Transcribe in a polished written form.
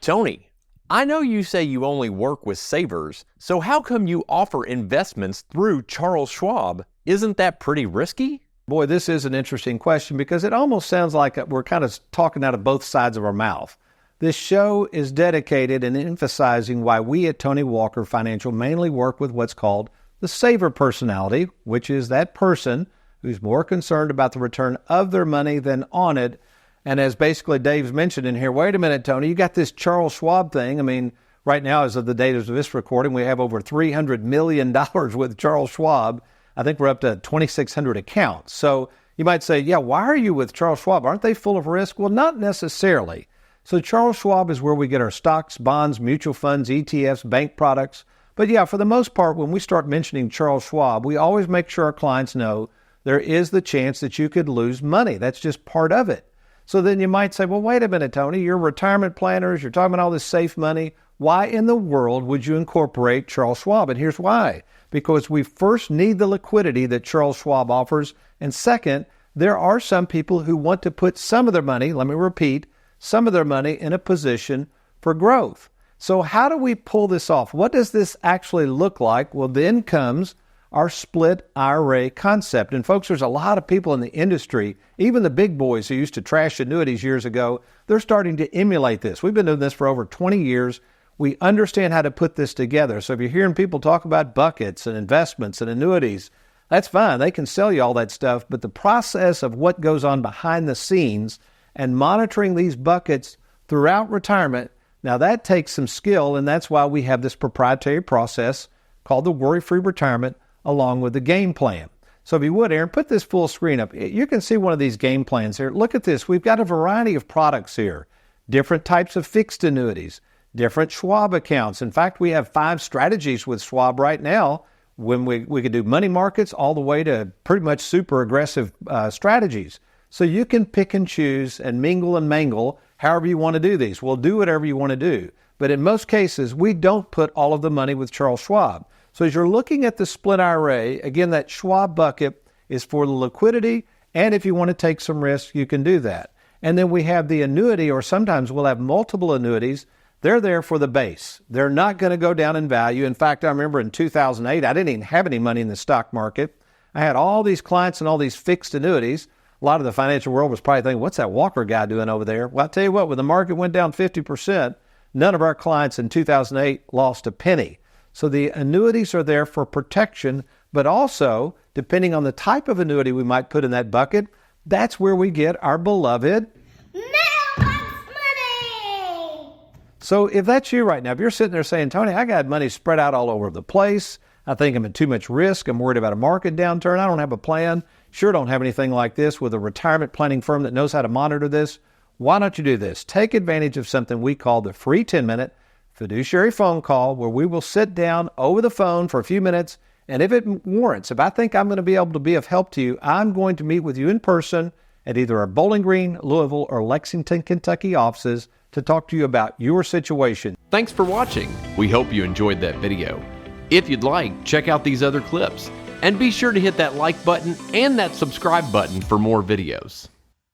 Tony, I know you say you only work with savers, so how come you offer investments through Charles Schwab? Isn't that pretty risky? Boy, this is an interesting question because it almost sounds like we're kind of talking out of both sides of our mouth. This show is dedicated and emphasizing why we at Tony Walker Financial mainly work with what's called the saver personality, which is that person who's more concerned about the return of their money than on it. And as basically Dave's mentioned in here, wait a minute, Tony, you got this Charles Schwab thing. I mean, right now, as of the date of this recording, we have over $300 million with Charles Schwab. I think we're up to 2,600 accounts. So you might say, yeah, why are you with Charles Schwab? Aren't they full of risk? Well, not necessarily. So Charles Schwab is where we get our stocks, bonds, mutual funds, ETFs, bank products. But yeah, for the most part, when we start mentioning Charles Schwab, we always make sure our clients know there is the chance that you could lose money. That's just part of it. So then you might say, well, wait a minute, Tony, you're retirement planners, you're talking about all this safe money. Why in the world would you incorporate Charles Schwab? And here's why. Because we first need the liquidity that Charles Schwab offers. And second, there are some people who want to put some of their money, let me repeat, some of their money in a position for growth. So how do we pull this off? What does this actually look like? Well, then comes our Split IRA concept. And folks, there's a lot of people in the industry, even the big boys who used to trash annuities years ago, they're starting to emulate this. We've been doing this for over 20 years. We understand how to put this together. So if you're hearing people talk about buckets and investments and annuities, that's fine. They can sell you all that stuff. But the process of what goes on behind the scenes and monitoring these buckets throughout retirement, now that takes some skill. And that's why we have this proprietary process called the WorryFree Retirement, along with the game plan. So if you would, Aaron, put this full screen up. You can see one of these game plans here. Look at this. We've got a variety of products here, different types of fixed annuities, different Schwab accounts. In fact, we have 5 strategies with Schwab right now when we could do money markets all the way to pretty much super aggressive strategies. So you can pick and choose and mingle and mangle however you want to do these. We'll do whatever you want to do. But in most cases, we don't put all of the money with Charles Schwab. So as you're looking at the Split IRA, again, that Schwab bucket is for the liquidity, and if you want to take some risk, you can do that. And then we have the annuity, or sometimes we'll have multiple annuities. They're there for the base. They're not going to go down in value. In fact, I remember in 2008, I didn't even have any money in the stock market. I had all these clients and all these fixed annuities. A lot of the financial world was probably thinking, what's that Walker guy doing over there? Well, I'll tell you what, when the market went down 50%, none of our clients in 2008 lost a penny. So the annuities are there for protection, but also, depending on the type of annuity we might put in that bucket, that's where we get our beloved mailbox money. So if that's you right now, if you're sitting there saying, Tony, I got money spread out all over the place. I think I'm in too much risk. I'm worried about a market downturn. I don't have a plan. Sure don't have anything like this with a retirement planning firm that knows how to monitor this. Why don't you do this? Take advantage of something we call the free 10-minute fiduciary phone call, where we will sit down over the phone for a few minutes, and if it warrants, if I think I'm going to be able to be of help to you, I'm going to meet with you in person at either our Bowling Green, Louisville, or Lexington, Kentucky offices to talk to you about your situation. Thanks for watching. We hope you enjoyed that video. If you'd like, check out these other clips. And be sure to hit that like button and that subscribe button for more videos.